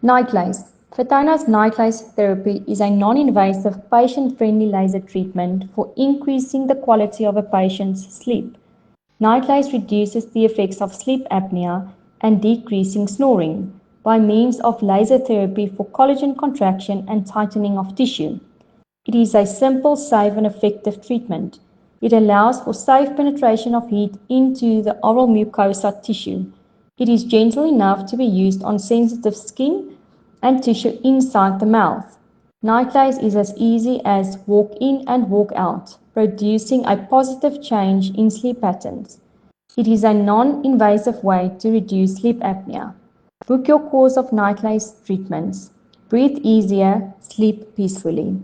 NightLase. Fotona's NightLase therapy is a non-invasive, patient-friendly laser treatment for increasing the quality of a patient's sleep. NightLase reduces the effects of sleep apnea and decreasing snoring by means of laser therapy for collagen contraction and tightening of tissue. It is a simple, safe and effective treatment. It allows for safe penetration of heat into the oral mucosa tissue. It is gentle enough to be used on sensitive skin and tissue inside the mouth. NightLase is as easy as walk in and walk out, producing a positive change in sleep patterns. It is a non-invasive way to reduce sleep apnea. Book your course of NightLase treatments. Breathe easier, sleep peacefully.